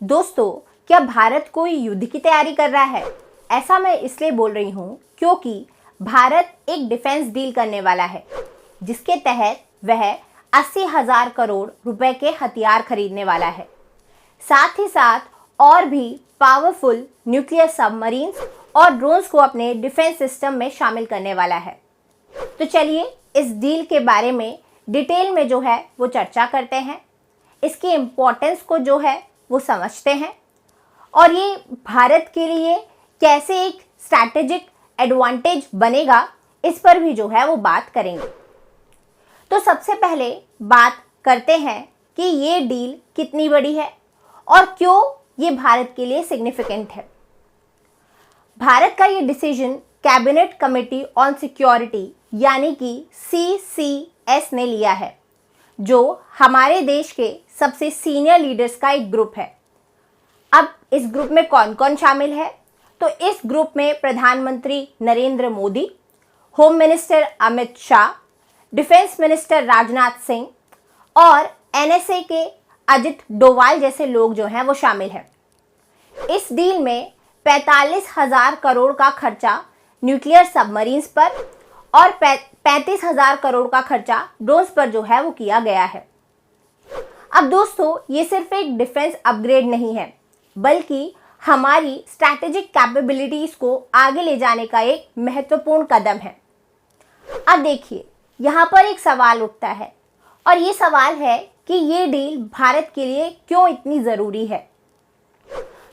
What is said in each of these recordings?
दोस्तों, क्या भारत कोई युद्ध की तैयारी कर रहा है? ऐसा मैं इसलिए बोल रही हूँ क्योंकि भारत एक डिफेंस डील करने वाला है जिसके तहत वह 80,000 करोड़ रुपए के हथियार खरीदने वाला है। साथ ही साथ और भी पावरफुल न्यूक्लियर सबमरीन्स और ड्रोन्स को अपने डिफेंस सिस्टम में शामिल करने वाला है। तो चलिए इस डील के बारे में डिटेल में जो है वो चर्चा करते हैं, इसकी इम्पोर्टेंस को जो है वो समझते हैं और ये भारत के लिए कैसे एक स्ट्रैटेजिक एडवांटेज बनेगा इस पर भी जो है वो बात करेंगे। तो सबसे पहले बात करते हैं कि ये डील कितनी बड़ी है और क्यों ये भारत के लिए सिग्निफिकेंट है। भारत का ये decision cabinet committee on security यानी कि CCS ने लिया है, जो हमारे देश के सबसे सीनियर लीडर्स का एक ग्रुप है। अब इस ग्रुप में कौन कौन शामिल है? तो इस ग्रुप में प्रधानमंत्री Narendra Modi, home minister Amit Shah, defence minister Rajnath Singh और NSA के अजित डोवाल जैसे लोग जो हैं वो शामिल हैं। इस डील में 45,000 करोड़ का खर्चा न्यूक्लियर सबमरीन्स पर और 35,000 करोड़ का खर्चा ड्रोन्स पर जो है वो किया गया है। अब दोस्तों, ये सिर्फ एक डिफेंस अपग्रेड नहीं है बल्कि हमारी स्ट्रैटेजिक कैपेबिलिटीज को आगे ले जाने का एक महत्वपूर्ण कदम है। अब देखिए, यहाँ पर एक सवाल उठता है और ये सवाल है कि ये डील भारत के लिए क्यों इतनी ज़रूरी है।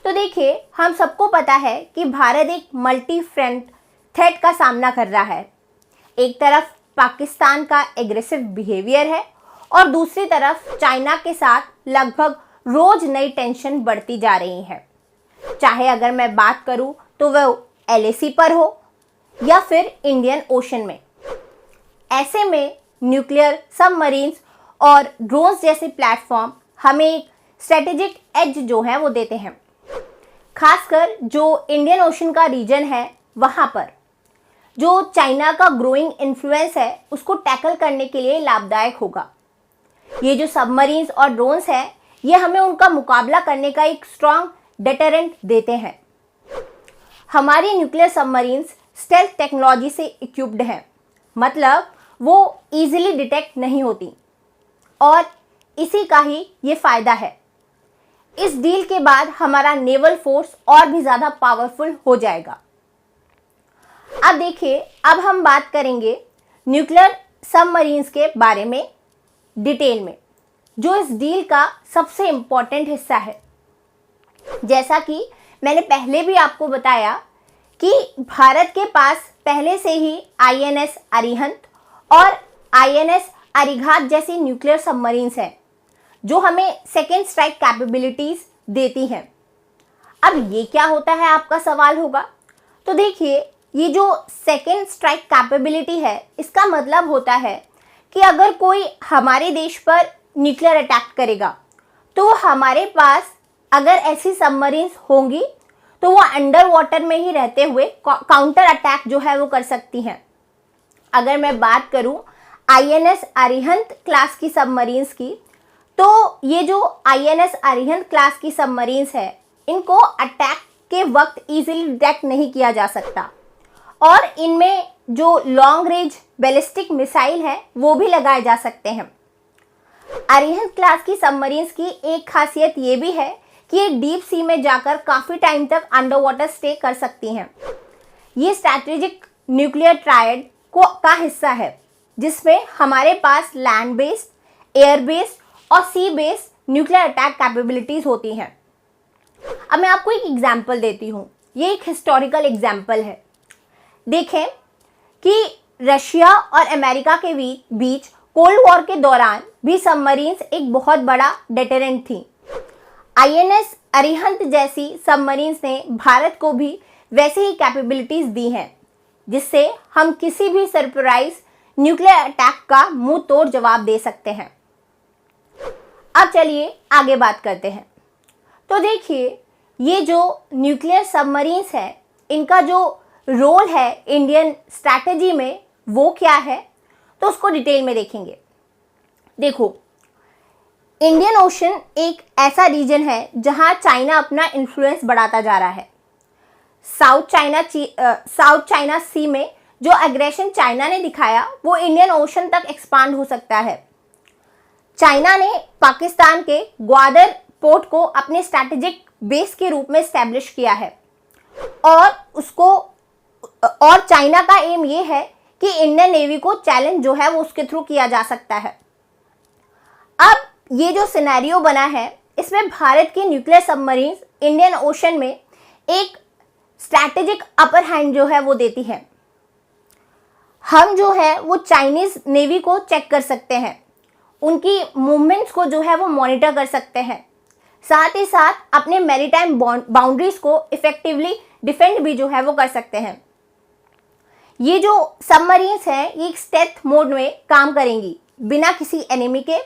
तो देखिए, हम सबको पता है कि भारत एक मल्टी फ्रंट थ्रेट का सामना कर रहा है। एक तरफ पाकिस्तान का एग्रेसिव बिहेवियर है और दूसरी तरफ चाइना के साथ लगभग रोज नई टेंशन बढ़ती जा रही है। चाहे अगर मैं बात करूं तो वह LAC पर हो या फिर इंडियन ओशन में। ऐसे में न्यूक्लियर सबमरीन्स और ड्रोन्स जैसे प्लेटफॉर्म हमें एक स्ट्रेटेजिक एज जो है वो देते हैं। खासकर जो इंडियन ओशन का रीजन है वहाँ पर जो चाइना का ग्रोइंग इन्फ्लुएंस है उसको टैकल करने के लिए लाभदायक होगा। ये जो सबमरीन्स और ड्रोन्स हैं ये हमें उनका मुकाबला करने का एक स्ट्रॉन्ग डेटरेंट देते हैं। हमारी न्यूक्लियर सबमरीन्स स्टेल्थ टेक्नोलॉजी से इक्विप्ड हैं, मतलब वो इजीली डिटेक्ट नहीं होती और इसी का ही ये फ़ायदा है। इस डील के बाद हमारा नेवल फोर्स और भी ज़्यादा पावरफुल हो जाएगा। अब देखिए, अब हम बात करेंगे न्यूक्लियर सबमरीन्स के बारे में डिटेल में, जो इस डील का सबसे इम्पॉर्टेंट हिस्सा है। जैसा कि मैंने पहले भी आपको बताया कि भारत के पास पहले से ही INS अरिहंत और INS अरिघात जैसी न्यूक्लियर सबमरीन्स हैं जो हमें सेकेंड स्ट्राइक कैपेबिलिटीज देती हैं। अब ये क्या होता है, आपका सवाल होगा। तो देखिए, ये जो सेकेंड स्ट्राइक कैपेबिलिटी है इसका मतलब होता है कि अगर कोई हमारे देश पर न्यूक्लियर अटैक करेगा तो हमारे पास अगर ऐसी सबमरीन्स होंगी तो वो अंडर वाटर में ही रहते हुए काउंटर अटैक जो है वो कर सकती हैं। अगर मैं बात करूं INS अरिहंत क्लास की सबमरीन्स की, तो ये जो INS अरिहंत क्लास की सबमरीन्स है इनको अटैक के वक्त इजीली डिटेक्ट नहीं किया जा सकता और इनमें जो लॉन्ग रेंज बैलिस्टिक मिसाइल है वो भी लगाए जा सकते हैं। अरिहंत क्लास की सबमरीन्स की एक खासियत ये भी है कि ये डीप सी में जाकर काफ़ी टाइम तक अंडर वाटर स्टे कर सकती हैं। ये स्ट्रैटेजिक न्यूक्लियर ट्रायड का हिस्सा है जिसमें हमारे पास लैंड बेस्ड, एयर बेस्ड और सी बेस्ड न्यूक्लियर अटैक कैपेबिलिटीज़ होती हैं। अब मैं आपको एक एग्जाम्पल देती हूँ। ये एक हिस्टोरिकल एग्जाम्पल है। देखें कि रशिया और अमेरिका के बीच कोल्ड वॉर के दौरान भी सबमरीन्स एक बहुत बड़ा डेटरेंट थी। INS अरिहंत जैसी सबमरीन्स ने भारत को भी वैसे ही कैपेबिलिटीज दी हैं जिससे हम किसी भी सरप्राइज न्यूक्लियर अटैक का मुंह तोड़ जवाब दे सकते हैं। अब चलिए आगे बात करते हैं। तो देखिए, ये जो न्यूक्लियर सबमरीन्स हैं इनका जो रोल है इंडियन स्ट्रैटेजी में वो क्या है, तो उसको डिटेल में देखेंगे। देखो, इंडियन ओशन एक ऐसा रीजन है जहां चाइना अपना इन्फ्लुएंस बढ़ाता जा रहा है। साउथ चाइना सी में जो एग्रेशन चाइना ने दिखाया वो इंडियन ओशन तक एक्सपांड हो सकता है। चाइना ने पाकिस्तान के ग्वादर पोर्ट को अपने स्ट्रैटेजिक बेस के रूप में एस्टैब्लिश किया है और चाइना का एम ये है कि इंडियन नेवी को चैलेंज जो है वो उसके थ्रू किया जा सकता है। अब ये जो सिनेरियो बना है इसमें भारत की न्यूक्लियर सबमरीन इंडियन ओशन में एक स्ट्रैटेजिक अपर हैंड जो है वो देती है। हम जो है वो चाइनीज नेवी को चेक कर सकते हैं, उनकी मूवमेंट्स को जो है वो मॉनिटर कर सकते हैं, साथ ही साथ अपने मैरीटाइम बाउंड्रीज को इफेक्टिवली डिफेंड भी जो है वो कर सकते हैं। ये जो सबमरीन्स हैं ये एक स्टेल्थ मोड में काम करेंगी, बिना किसी एनिमी के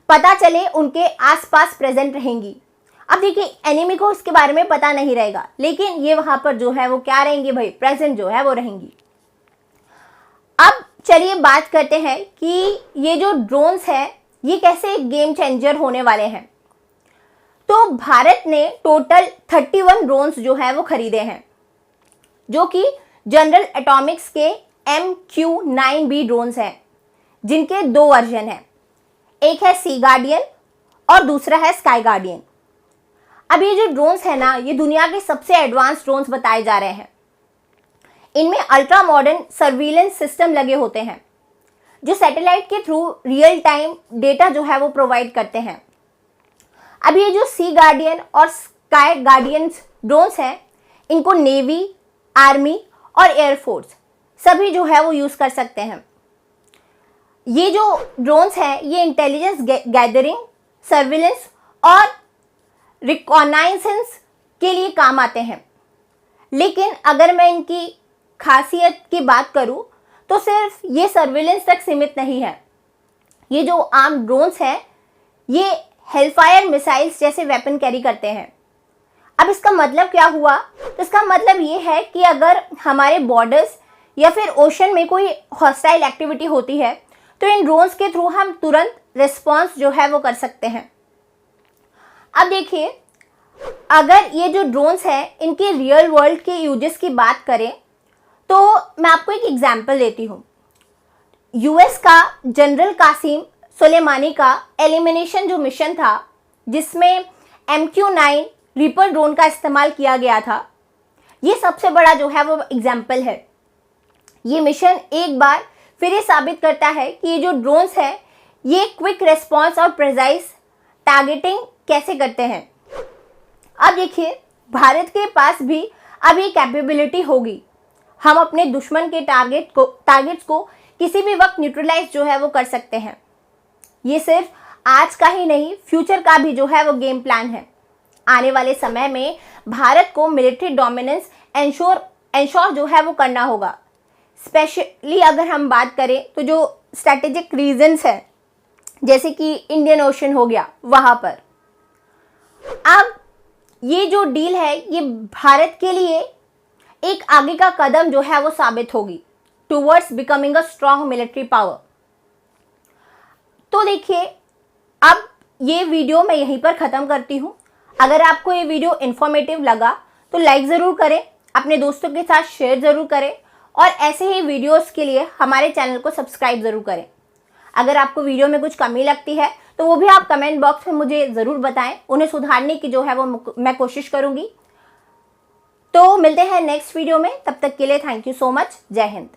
पता चले उनके आसपास प्रेजेंट रहेंगी। अब देखिए एनिमी को इसके बारे में पता नहीं रहेगा, लेकिन ये वहां पर जो है वो क्या रहेंगी भाई, प्रेजेंट जो है वो रहेंगी। अब चलिए बात करते हैं कि ये जो ड्रोन्स हैं ये कैसे गेम चेंजर होने वाले हैं। तो भारत ने टोटल 31 ड्रोन्स जो है वो खरीदे हैं, जो कि जनरल एटॉमिक्स के MQ-9B ड्रोन्स हैं, जिनके 2 वर्जन हैं, एक है सी गार्डियन और दूसरा है स्काई गार्डियन। अब ये जो ड्रोन्स है ना ये दुनिया के सबसे एडवांस ड्रोन्स बताए जा रहे हैं। इनमें अल्ट्रा मॉडर्न सर्विलेंस सिस्टम लगे होते हैं जो सैटेलाइट के थ्रू रियल टाइम डेटा जो है वो प्रोवाइड करते हैं। अब ये जो सी गार्डियन और स्काई गार्डियन ड्रोन्स हैं इनको नेवी, आर्मी और एयरफोर्स सभी जो है वो यूज कर सकते हैं। ये जो ड्रोन्स हैं ये इंटेलिजेंस गैदरिंग, सर्विलेंस और रिकॉनाइसेंस के लिए काम आते हैं। लेकिन अगर मैं इनकी खासियत की बात करूं तो सिर्फ ये सर्विलेंस तक सीमित नहीं है। ये जो आर्म ड्रोन्स हैं ये हेलफायर मिसाइल्स जैसे वेपन कैरी करते हैं। अब इसका मतलब क्या हुआ, तो इसका मतलब ये है कि अगर हमारे बॉर्डर्स या फिर ओशन में कोई हॉस्टाइल एक्टिविटी होती है तो इन ड्रोन्स के थ्रू हम तुरंत रिस्पॉन्स जो है वो कर सकते हैं। अब देखिए अगर ये जो ड्रोन्स हैं इनके रियल वर्ल्ड के यूजेस की बात करें तो मैं आपको एक एग्जांपल देती हूँ। यूएस का जनरल कासिम सुलेमानी का एलिमिनेशन जो मिशन था जिसमें MQ-9 रीपर ड्रोन का इस्तेमाल किया गया था, ये सबसे बड़ा जो है वो एग्जाम्पल है। ये मिशन एक बार फिर ये साबित करता है कि ये जो ड्रोन्स हैं ये क्विक रिस्पॉन्स और प्रिसाइज टारगेटिंग कैसे करते हैं। अब देखिए भारत के पास भी अब ये कैपेबिलिटी होगी, हम अपने दुश्मन के टारगेट्स को किसी भी वक्त न्यूट्रलाइज जो है वो कर सकते हैं। ये सिर्फ आज का ही नहीं, फ्यूचर का भी जो है वो गेम प्लान है। आने वाले समय में भारत को मिलिट्री डोमिनेंस एंश्योर जो है वो करना होगा। स्पेशली अगर हम बात करें तो जो स्ट्रैटेजिक रीजन्स हैं जैसे कि इंडियन ओशन हो गया वहाँ पर। अब ये जो डील है ये भारत के लिए एक आगे का कदम जो है वो साबित होगी towards becoming a strong military power. तो देखिए अब ये वीडियो मैं यहीं पर ख़त्म करती हूँ। अगर आपको ये वीडियो इन्फॉर्मेटिव लगा तो लाइक ज़रूर करें, अपने दोस्तों के साथ शेयर ज़रूर करें और ऐसे ही वीडियोस के लिए हमारे चैनल को सब्सक्राइब ज़रूर करें। अगर आपको वीडियो में कुछ कमी लगती है तो वो भी आप कमेंट बॉक्स में मुझे ज़रूर बताएं, उन्हें सुधारने की जो है वो मैं कोशिश करूँगी। तो मिलते हैं नेक्स्ट वीडियो में, तब तक के लिए थैंक यू सो मच। जय हिंद।